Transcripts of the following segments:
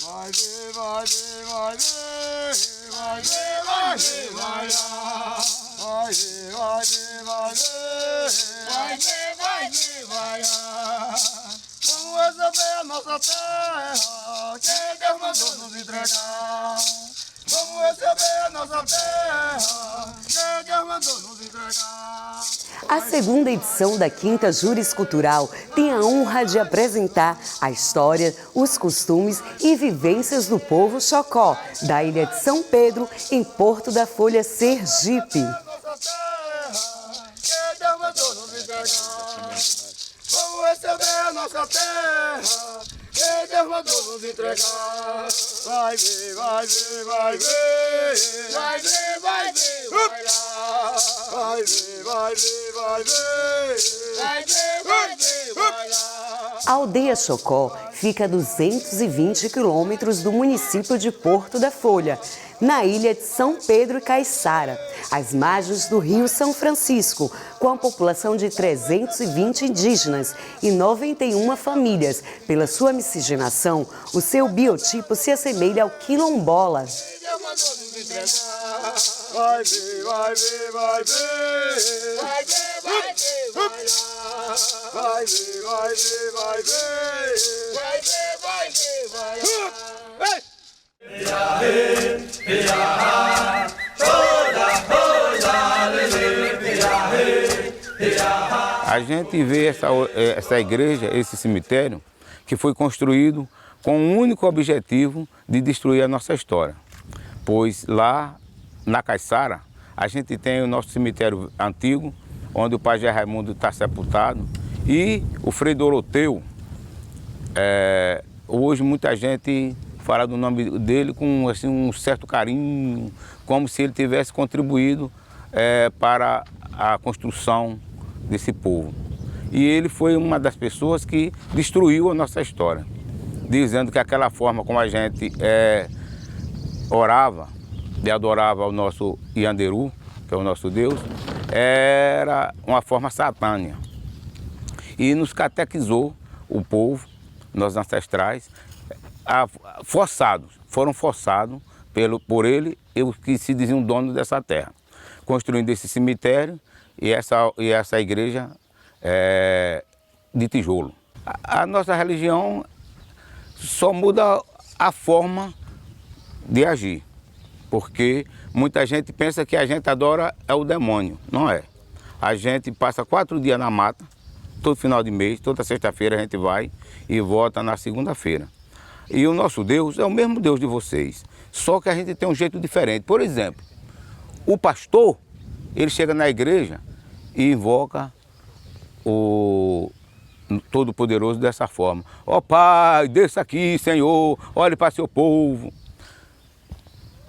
Vai ver, vai ver, vai ver, vai ver, vai ver, vai lá. Vai ver, vai ver, vai ver, vai ver, vai ver, vai lá. Vamos receber a nossa terra, que Deus mandou nos entregar. Vamos receber a nossa terra, que Deus mandou nos entregar. A segunda edição da Quinta Júris Cultural tem a honra de apresentar a história, os costumes e vivências do povo Xocó, da ilha de São Pedro, em Porto da Folha, Sergipe. Vamos receber a nossa terra, que Deus mandou nos entregar. Vai ver, vai ver, vai ver, vai ver, vai ver, vai lá. Vai ver, vai ver, vai ver, vai ver, vai ver, vai lá. A aldeia Xocó fica a 220 quilômetros do município de Porto da Folha, na ilha de São Pedro e Caiçara, às margens do Rio São Francisco, com a população de 320 indígenas e 91 famílias. Pela sua miscigenação, o seu biotipo se assemelha ao quilombola. Vai ver, vai ver, vai ver, vai ver, vai ver, vai lá. Vai ver, vai ver, vai ver, vai ver, vai ver, vai lá. A gente vê essa igreja, esse cemitério, que foi construído com o único objetivo de destruir a nossa história. Pois lá na Caiçara, a gente tem o nosso cemitério antigo, onde o pajé Raimundo está sepultado, e o Frei Doroteu. Hoje muita gente fala do nome dele com assim, um certo carinho, como se ele tivesse contribuído para a construção desse povo. E ele foi uma das pessoas que destruiu a nossa história, dizendo que aquela forma como a gente orava e adorava o nosso Ianderu, que é o nosso Deus, era uma forma satânica. E nos catequizou o povo, nossos ancestrais, foram forçados por ele, que se diziam dono dessa terra, construindo esse cemitério e essa igreja de tijolo. A nossa religião só muda a forma de agir, porque muita gente pensa que a gente adora o demônio. Não é. A gente passa 4 dias na mata, todo final de mês, toda sexta-feira a gente vai e volta na segunda-feira. E o nosso Deus é o mesmo Deus de vocês, só que a gente tem um jeito diferente. Por exemplo, o pastor, ele chega na igreja e invoca o Todo-Poderoso dessa forma. Ó Pai, desça aqui, Senhor, olhe para seu povo.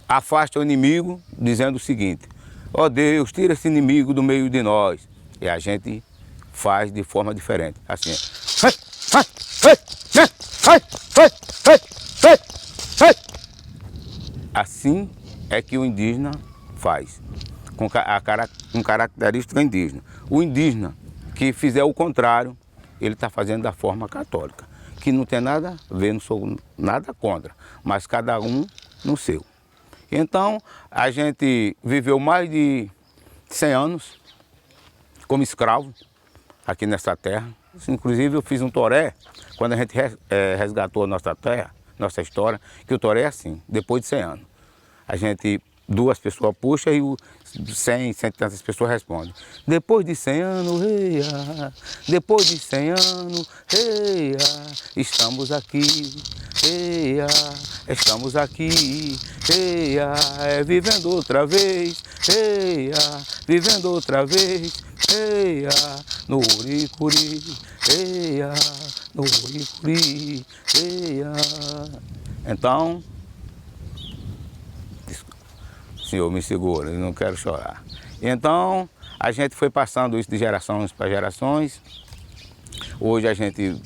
Afasta o inimigo, dizendo o seguinte: ó Deus, tira esse inimigo do meio de nós. E a gente faz de forma diferente, assim. Assim é que o indígena faz, com característica indígena. O indígena que fizer o contrário, ele está fazendo da forma católica, que não tem nada a ver, não sou nada contra, mas cada um no seu. Então, a gente viveu mais de 100 anos como escravo aqui nessa terra. Inclusive, eu fiz um toré, quando a gente resgatou a nossa terra, nossa história, que o toré é assim, depois de 100 anos. A gente, 2 pessoas puxam e 100 e tantas pessoas respondem. Depois de 100 anos, reia, depois de 100 anos, reia, estamos aqui, reia, estamos aqui, reia, vivendo outra vez, reia, vivendo outra vez, reia, no Uricuri, reia, no Uricuri, reia. Então, Senhor, me segura, eu não quero chorar. Então, a gente foi passando isso de gerações para gerações. Hoje a gente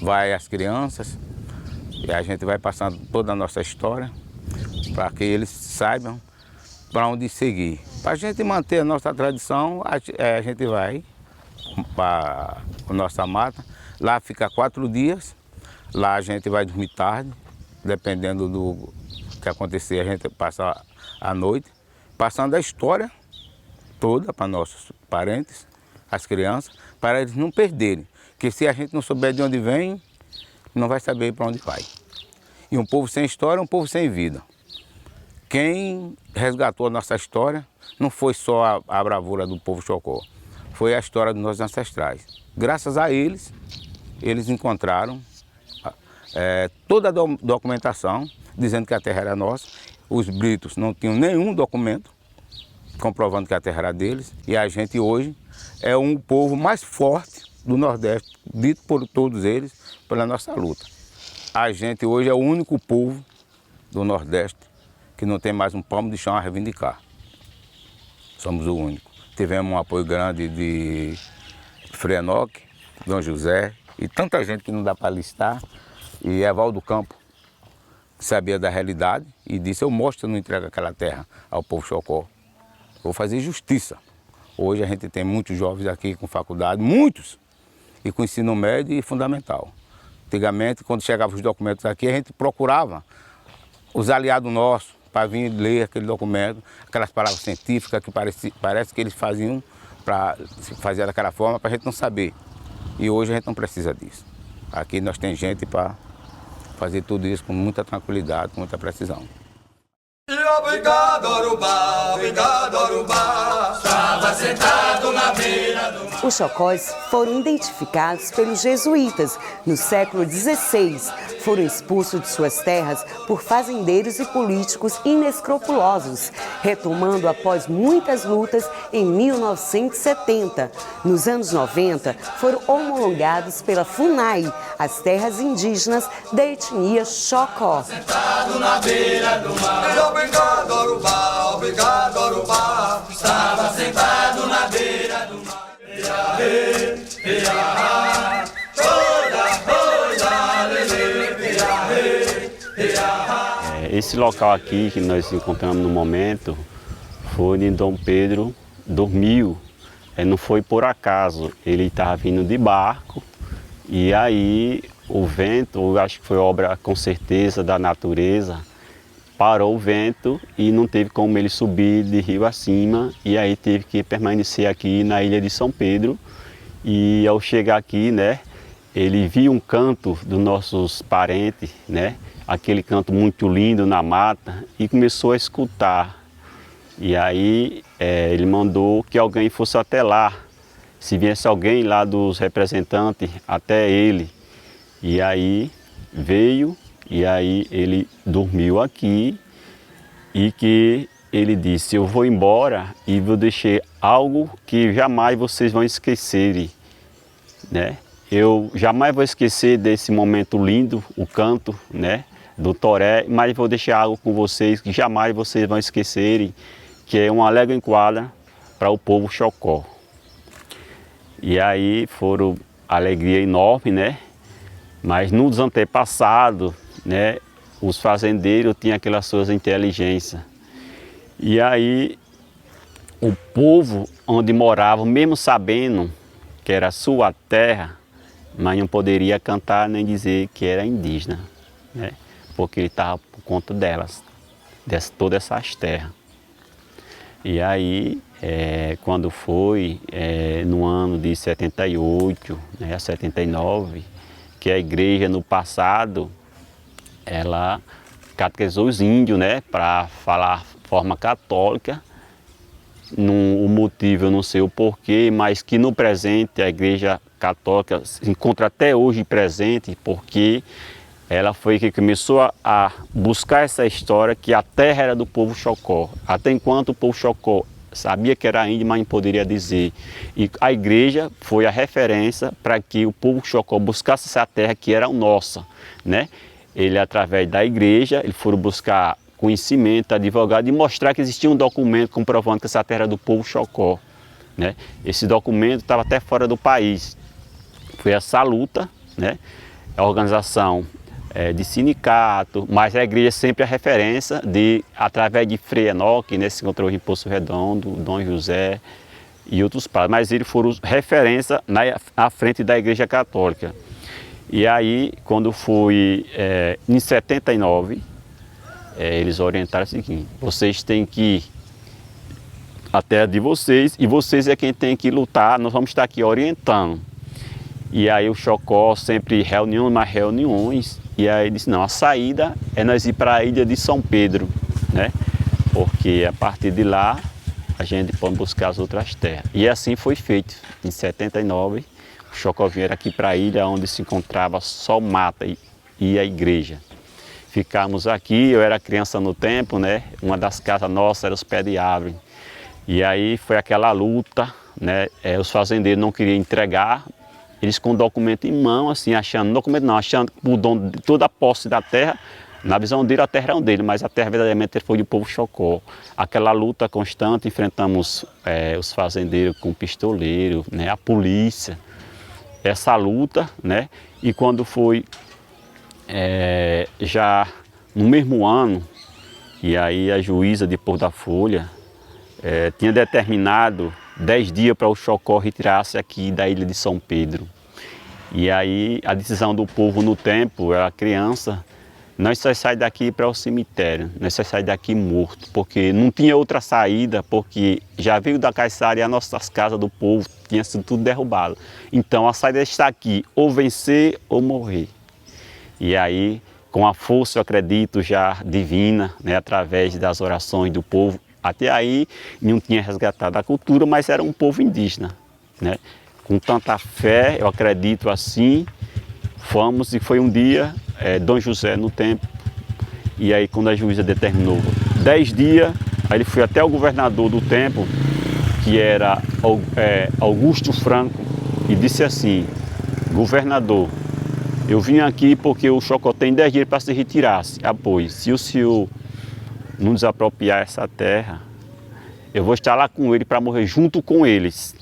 vai às crianças e a gente vai passando toda a nossa história para que eles saibam para onde seguir. Para a gente manter a nossa tradição, a gente vai para a nossa mata. Lá fica 4 dias, lá a gente vai dormir tarde, dependendo do que acontecer, a gente passa a noite, passando a história toda para nossos parentes, as crianças, para eles não perderem. Porque se a gente não souber de onde vem, não vai saber para onde vai. E um povo sem história é um povo sem vida. Quem resgatou a nossa história não foi só a bravura do povo Chocó, foi a história dos nossos ancestrais. Graças a eles, eles encontraram toda a documentação dizendo que a terra era nossa. Os britos não tinham nenhum documento comprovando que a terra era deles. E a gente hoje é um povo mais forte do Nordeste, dito por todos eles, pela nossa luta. A gente hoje é o único povo do Nordeste que não tem mais um palmo de chão a reivindicar. Somos o único. Tivemos um apoio grande de Frei Enoque, Dom José e tanta gente que não dá para listar. E Evaldo Campo, que sabia da realidade e disse: eu mostro, eu não entrego aquela terra ao povo Chocó. Vou fazer justiça. Hoje a gente tem muitos jovens aqui com faculdade, muitos, e com ensino médio e fundamental. Antigamente, quando chegavam os documentos aqui, a gente procurava os aliados nossos para vir ler aquele documento, aquelas palavras científicas que parece que eles faziam para fazer daquela forma para a gente não saber. E hoje a gente não precisa disso. Aqui nós temos gente para fazer tudo isso com muita tranquilidade, com muita precisão. Obrigado, Urubá, estava sentado na beira do mar. Os Chocós foram identificados pelos jesuítas no século XVI. Foram expulsos de suas terras por fazendeiros e políticos inescrupulosos, retomando após muitas lutas em 1970. Nos anos 90, foram homologados pela FUNAI, as terras indígenas da etnia Chocó. Sentado na beira do mar. Obrigado, Urubá, estava sentado na beira do mar. Esse local aqui que nós encontramos no momento foi onde Dom Pedro dormiu. Não foi por acaso, ele estava vindo de barco e aí o vento, eu acho que foi obra com certeza da natureza, parou o vento e não teve como ele subir de rio acima e aí teve que permanecer aqui na ilha de São Pedro. E ao chegar aqui, né, ele viu um canto dos nossos parentes, né, aquele canto muito lindo na mata e começou a escutar. E aí ele mandou que alguém fosse até lá, se viesse alguém lá dos representantes até ele. E aí veio. E aí ele dormiu aqui e que ele disse: eu vou embora e vou deixar algo que jamais vocês vão esquecer, né? Eu jamais vou esquecer desse momento lindo, o canto, né, do toré, mas vou deixar algo com vocês que jamais vocês vão esquecerem, que é uma légua em quadra para o povo Chocó. E aí foram alegria enorme, né? Mas nos antepassados, né, os fazendeiros tinham aquelas suas inteligências. E aí o povo onde moravam, mesmo sabendo que era sua terra, mas não poderia cantar nem dizer que era indígena, né, porque ele estava por conta delas, de todas essas terras. E aí, quando foi no ano de 78, né, 79, que a igreja no passado, ela catequizou os índios, né, para falar forma católica. O motivo eu não sei o porquê, mas que no presente a igreja católica se encontra até hoje presente, porque ela foi que começou a buscar essa história que a terra era do povo Chocó. Até enquanto o povo Chocó sabia que era índio, mas não poderia dizer. E a igreja foi a referência para que o povo Chocó buscasse essa terra que era nossa, né? Ele, através da igreja, eles foram buscar conhecimento, advogado e mostrar que existia um documento comprovando que essa terra era do povo Chocó, né? Esse documento estava até fora do país. Foi essa luta, né? A organização de sindicato, mas a igreja sempre a referência através de Frei Enoque, né, se encontrou em Poço Redondo, Dom José e outros padres, mas eles foram referência à frente da igreja católica. E aí, quando foi em 79, eles orientaram o seguinte: vocês têm que ir à terra de vocês e vocês é quem tem que lutar, nós vamos estar aqui orientando. E aí o Chocó sempre reuniões, mais reuniões, e aí disse: não, a saída é nós ir para a ilha de São Pedro, né? Porque a partir de lá a gente pode buscar as outras terras. E assim foi feito. Em 79, o Chocó vieram aqui para a ilha onde se encontrava só mata e a igreja. Ficamos aqui, eu era criança no tempo, né? Uma das casas nossas era os pés de árvore. E aí foi aquela luta, né? Os fazendeiros não queriam entregar, eles com o documento em mão, assim, achando, documento não, achando o dono de toda a posse da terra. Na visão dele, a terra era dele, mas a terra verdadeiramente foi do povo Chocó. Aquela luta constante, enfrentamos os fazendeiros com pistoleiro, né, a polícia, essa luta, né, e quando foi já no mesmo ano, e aí a juíza de Porto da Folha tinha determinado 10 dias para o Chocó retirar-se aqui da ilha de São Pedro. E aí a decisão do povo no tempo, a criança, nós só saímos daqui para o cemitério, nós só saímos daqui morto, porque não tinha outra saída, porque já veio da Caiçara e as nossas casas do povo tinha sido tudo derrubado. Então a saída está aqui, ou vencer ou morrer. E aí, com a força, eu acredito, já divina, né, através das orações do povo, até aí não tinha resgatado a cultura, mas era um povo indígena, né? Com tanta fé, eu acredito assim, fomos e foi um dia, Dom José no tempo, e aí quando a juíza determinou 10 dias, aí ele foi até o governador do tempo, que era Augusto Franco, e disse assim: governador, eu vim aqui porque o Chocó tem 10 dias para se retirar, pois se o senhor não desapropriar essa terra, eu vou estar lá com ele para morrer junto com eles.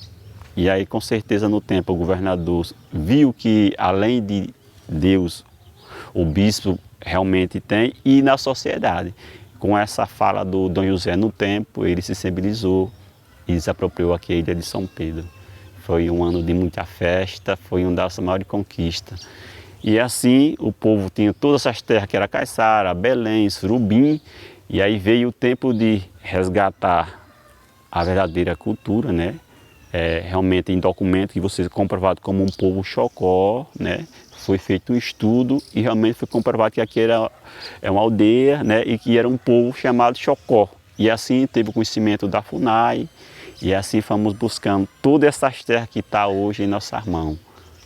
E aí, com certeza, no tempo, o governador viu que, além de Deus, o bispo realmente tem, e na sociedade. Com essa fala do Dom José no tempo, ele se sensibilizou e desapropriou aqui a ilha de São Pedro. Foi um ano de muita festa, foi uma das maiores conquistas. E assim, o povo tinha todas essas terras, que era Caiçara, Belém, Surubim, e aí veio o tempo de resgatar a verdadeira cultura, né? Realmente em documento que você comprovado como um povo Chocó, né? Foi feito um estudo e realmente foi comprovado que aqui era uma aldeia, né? E que era um povo chamado Chocó. E assim teve o conhecimento da FUNAI e assim fomos buscando todas essas terras que estão hoje em nossas mãos.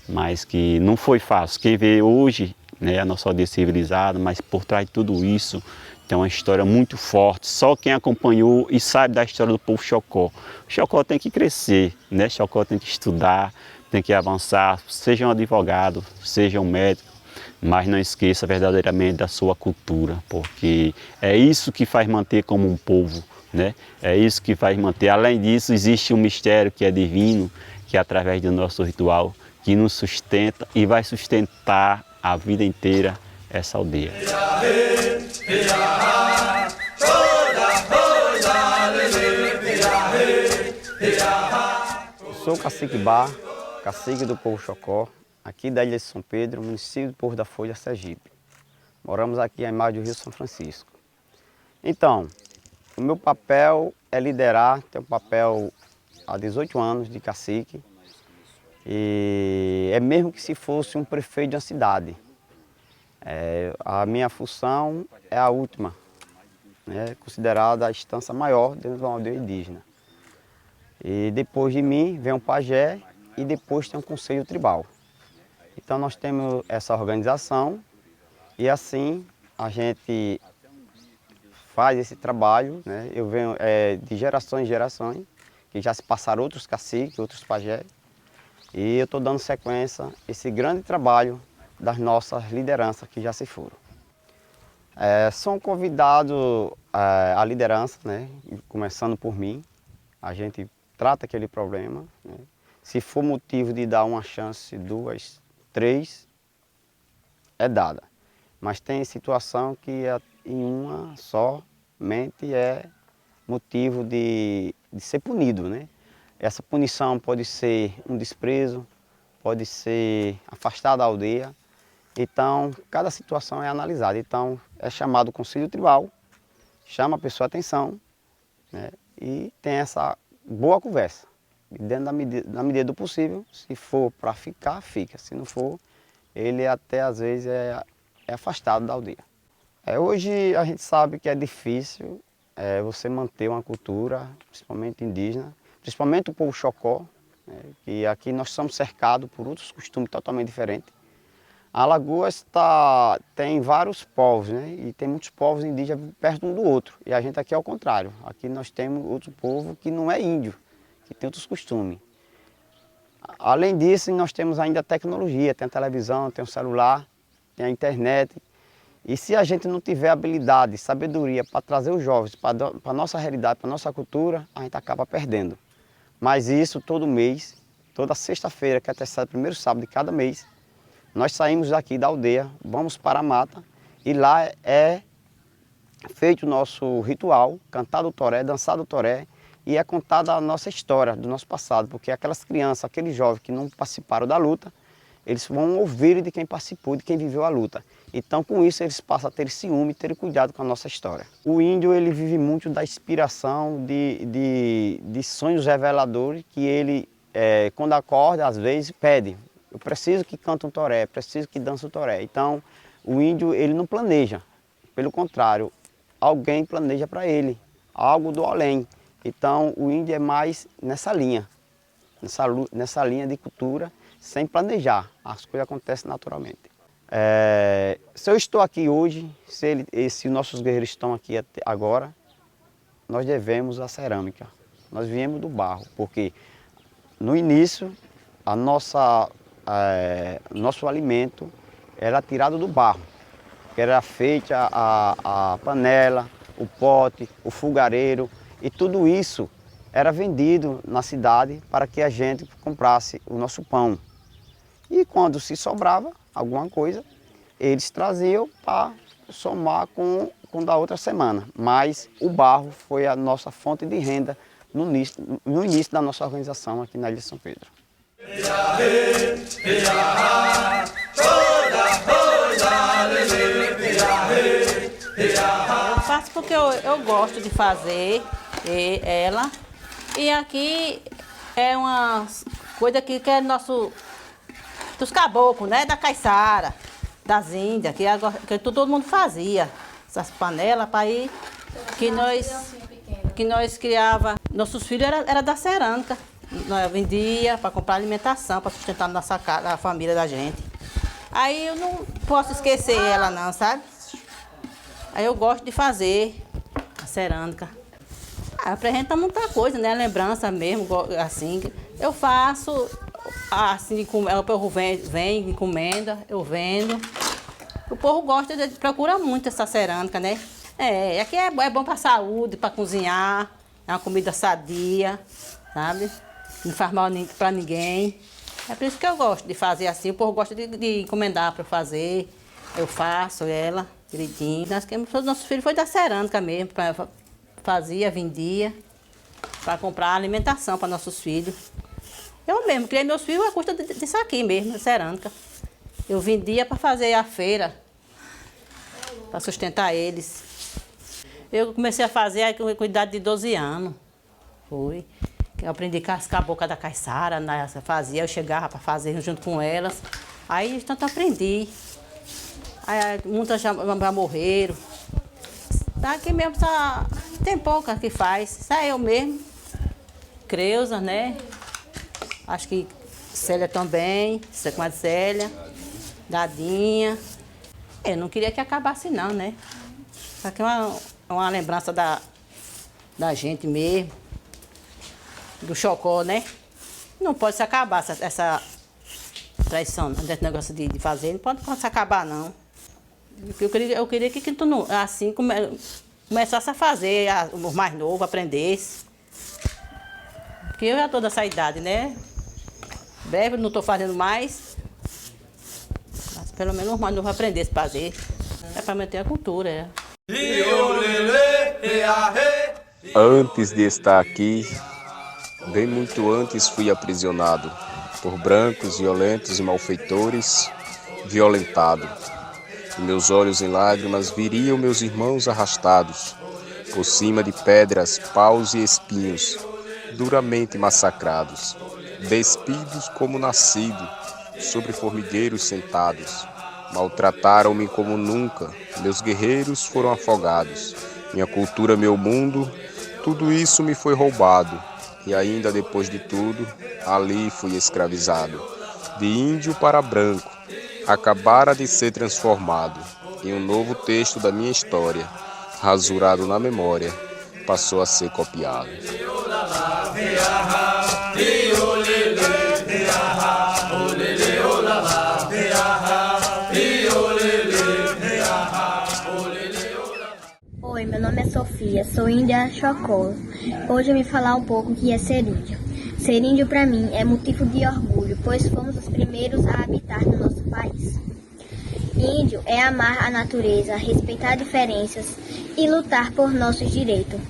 Mas que não foi fácil. Quem vê hoje, né, a nossa aldeia civilizada, mas por trás de tudo isso tem uma história muito forte. Só quem acompanhou e sabe da história do povo Chocó. O Chocó tem que crescer, né? O Chocó tem que estudar, tem que avançar, seja um advogado, seja um médico, mas não esqueça verdadeiramente da sua cultura, porque é isso que faz manter como um povo, né? É isso que faz manter. Além disso, existe um mistério que é divino, que é através do nosso ritual, que nos sustenta e vai sustentar a vida inteira essa aldeia. Eu sou o cacique Bar, cacique do povo Chocó, aqui da ilha de São Pedro, município de Porto da Folha, Sergipe. Moramos aqui à margem do Rio São Francisco. Então, o meu papel é liderar, tenho um papel há 18 anos de cacique, e é mesmo que se fosse um prefeito de uma cidade. A minha função é a última, né, considerada a instância maior dentro de uma aldeia indígena. E depois de mim vem um pajé e depois tem um conselho tribal. Então nós temos essa organização e assim a gente faz esse trabalho, né? Eu venho de gerações em gerações, que já se passaram outros caciques, outros pajés, e eu estou dando sequência a esse grande trabalho das nossas lideranças que já se foram. São convidados a liderança, né? Começando por mim, a gente trata aquele problema, né? Se for motivo de dar uma chance, 2, 3, é dada. Mas tem situação que em uma somente é motivo de ser punido, né? Essa punição pode ser um desprezo, pode ser afastar da aldeia, Então, cada situação é analisada. Então, é chamado o Conselho Tribal, chama a pessoa a atenção, né, e tem essa boa conversa. E dentro da medida do possível, se for para ficar, fica. Se não for, ele até às vezes é afastado da aldeia. Hoje a gente sabe que é difícil você manter uma cultura, principalmente indígena, principalmente o povo Xocó, né, que aqui nós somos cercados por outros costumes totalmente diferentes. A Alagoas tem vários povos, né? E tem muitos povos indígenas perto um do outro. E a gente aqui é o contrário. Aqui nós temos outro povo que não é índio, que tem outros costumes. Além disso, nós temos ainda a tecnologia, tem a televisão, tem o celular, tem a internet. E se a gente não tiver habilidade, sabedoria para trazer os jovens para a nossa realidade, para a nossa cultura, a gente acaba perdendo. Mas isso todo mês, toda sexta-feira, que é o primeiro sábado de cada mês, nós saímos daqui da aldeia, vamos para a mata e lá é feito o nosso ritual, cantado o toré, dançado o toré e é contada a nossa história do nosso passado, porque aquelas crianças, aqueles jovens que não participaram da luta, eles vão ouvir de quem participou, de quem viveu a luta. Então com isso eles passam a ter ciúme, ter cuidado com a nossa história. O índio ele vive muito da inspiração, de sonhos reveladores que ele, quando acorda, às vezes pede. Eu preciso que cante um toré, preciso que dance um toré. Então, o índio, ele não planeja. Pelo contrário, alguém planeja para ele, algo do além. Então, o índio é mais nessa linha de cultura, sem planejar. As coisas acontecem naturalmente. Se eu estou aqui hoje, se os nossos guerreiros estão aqui agora, nós devemos a cerâmica. Nós viemos do barro, porque no início, nosso alimento era tirado do barro, que era feita a panela, o pote, o fogareiro, e tudo isso era vendido na cidade para que a gente comprasse o nosso pão. E quando se sobrava alguma coisa, eles traziam para somar com da outra semana. Mas o barro foi a nossa fonte de renda no início da nossa organização aqui na Ilha de São Pedro. Eu faço porque eu gosto de fazer ela. E aqui é uma coisa que é dos caboclos, né? Da caiçara, das índias, que todo mundo fazia. Essas panelas para ir que nós criava. Nossos filhos era da cerâmica. Nós vendia para comprar alimentação, para sustentar a família da gente. Aí eu não posso esquecer ela não, sabe? Aí eu gosto de fazer a cerâmica. Apresenta muita coisa, né? Lembrança mesmo, assim. Eu faço, assim, o povo vem, encomenda, eu vendo. O povo gosta, procura muito essa cerâmica, né? Aqui é bom para a saúde, para cozinhar, é uma comida sadia, sabe? Não faz mal para ninguém. É por isso que eu gosto de fazer assim. O povo gosta de encomendar para eu fazer. Eu faço ela direitinho. Nossos filhos foi da cerâmica mesmo. Fazia, vendia. Para comprar alimentação para nossos filhos. Eu mesmo criei meus filhos à custa disso aqui mesmo, cerâmica. Eu vendia para fazer a feira. Para sustentar eles. Eu comecei a fazer com idade de 12 anos. Foi. Eu aprendi com as caboclas da caiçara, né? Eu chegava para fazer junto com elas. Aí, tanto aprendi. Aí, muitas já morreram. Aqui mesmo tem pouca que faz. Isso é eu mesmo. Creuza, né? Acho que Célia também. Com a Célia. Dadinha. Eu não queria que acabasse não, né? Isso aqui é uma lembrança da gente mesmo. Do Xocó, né? Não pode se acabar essa traição, esse negócio de fazer, não pode se acabar, não. Eu queria que tu não, assim, começasse a fazer, os mais novos, aprendesse. Porque eu já estou dessa idade, né? Breve, não estou fazendo mais. Mas pelo menos os mais novos aprendessem a fazer. É para manter a cultura, Antes de estar aqui, bem muito antes fui aprisionado por brancos violentos e malfeitores violentado. E meus olhos em lágrimas viriam meus irmãos arrastados, por cima de pedras, paus e espinhos, duramente massacrados, despidos como nascido, sobre formigueiros sentados. Maltrataram-me como nunca, meus guerreiros foram afogados. Minha cultura, meu mundo, tudo isso me foi roubado. E ainda depois de tudo, ali fui escravizado. De índio para branco, acabara de ser transformado em um novo texto da minha história, rasurado na memória, passou a ser copiado. Oi, meu nome é Sofia, sou índia Chocó. Hoje eu vim falar um pouco o que é ser índio. Ser índio para mim é motivo de orgulho, pois fomos os primeiros a habitar no nosso país. Índio é amar a natureza, respeitar diferenças e lutar por nossos direitos.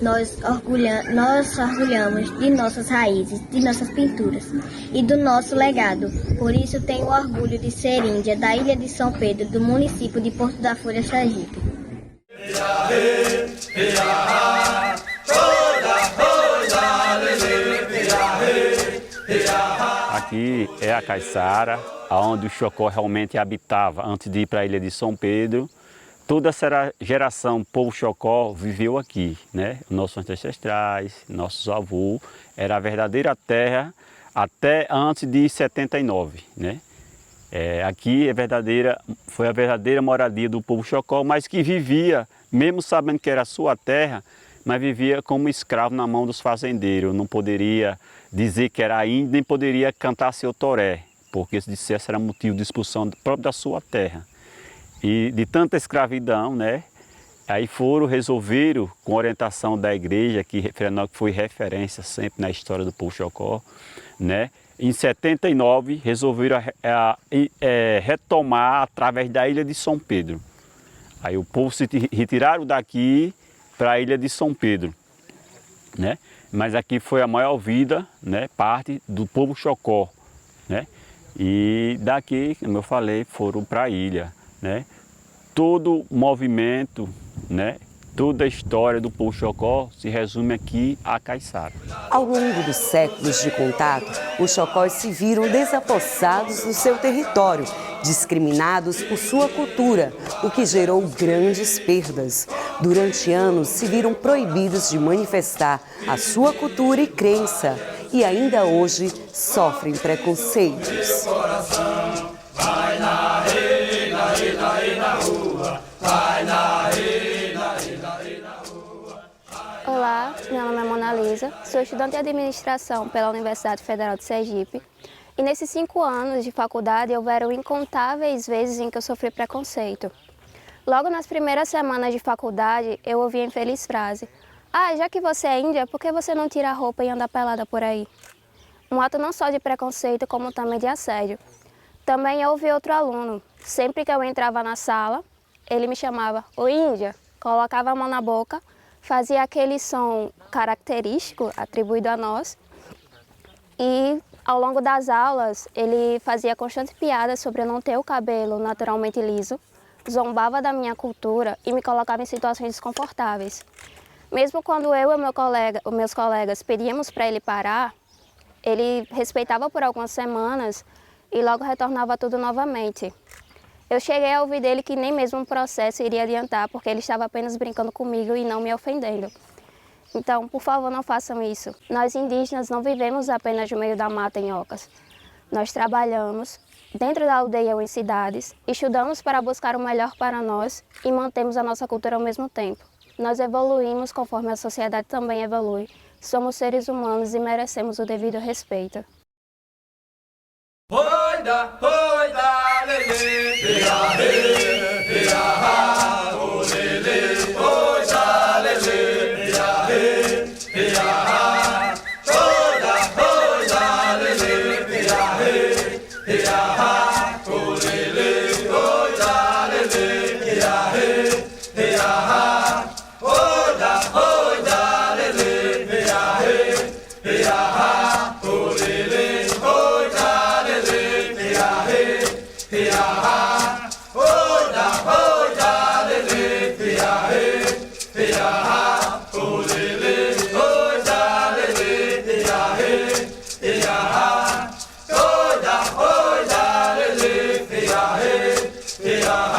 Nós orgulhamos de nossas raízes, de nossas pinturas e do nosso legado. Por isso tenho orgulho de ser índia da ilha de São Pedro, do município de Porto da Folha, Sergipe. Aqui é a Caiçara, onde o Chocó realmente habitava antes de ir para a ilha de São Pedro. Toda essa geração povo Chocó viveu aqui, né? Nossos ancestrais, nossos avós, era a verdadeira terra até antes de 79, né? Aqui foi a verdadeira moradia do povo Chocó, mas que vivia, mesmo sabendo que era a sua terra, mas vivia como escravo na mão dos fazendeiros. Não poderia dizer que era índio, nem poderia cantar seu toré, porque se dissesse era motivo de expulsão próprio da sua terra. E de tanta escravidão, né? Aí resolveram, com orientação da igreja, que foi referência sempre na história do povo Chocó, né? Em 79, resolveram retomar através da ilha de São Pedro. Aí o povo se retiraram daqui para a ilha de São Pedro, né? Mas aqui foi a maior vida, né? Parte do povo Chocó, né? E daqui, como eu falei, foram para a ilha, né? Todo o movimento, né? Toda a história do povo Chocó se resume aqui a Caiçara. Ao longo dos séculos de contato, os Chocós se viram desapossados do seu território, discriminados por sua cultura, o que gerou grandes perdas. Durante anos, se viram proibidos de manifestar a sua cultura e crença, e ainda hoje sofrem preconceitos. Vai na rei, na rei, na rei, na rua. Vai na rei, na rei, na rei, na rua. Olá, meu nome é Mona Lisa, sou estudante de administração pela Universidade Federal de Sergipe. E nesses 5 anos de faculdade houveram incontáveis vezes em que eu sofri preconceito. Logo nas primeiras semanas de faculdade, eu ouvi a infeliz frase: "Ah, já que você é índia, por que você não tira a roupa e anda pelada por aí?" Um ato não só de preconceito, como também de assédio. Também houve outro aluno. Sempre que eu entrava na sala, ele me chamava "Ô Índia", colocava a mão na boca, fazia aquele som característico atribuído a nós e ao longo das aulas ele fazia constantes piadas sobre eu não ter o cabelo naturalmente liso, zombava da minha cultura e me colocava em situações desconfortáveis. Mesmo quando eu e meus colegas pedíamos para ele parar, ele respeitava por algumas semanas e logo retornava tudo novamente. Eu cheguei a ouvir dele que nem mesmo um processo iria adiantar, porque ele estava apenas brincando comigo e não me ofendendo. Então, por favor, não façam isso. Nós indígenas não vivemos apenas no meio da mata em ocas. Nós trabalhamos dentro da aldeia ou em cidades, estudamos para buscar o melhor para nós e mantemos a nossa cultura ao mesmo tempo. Nós evoluímos conforme a sociedade também evolui. Somos seres humanos e merecemos o devido respeito. Oida, oida, lelê, iahê, iahá, o lelê, oida, lelê, iahê, iahá, oida, lelê, iahê, iahá, o lelê, oida, lelê, iahê, iahá, oida, lelê, iahê, iahá, o lelê, oida, lelê, iahê, iahá. Ea,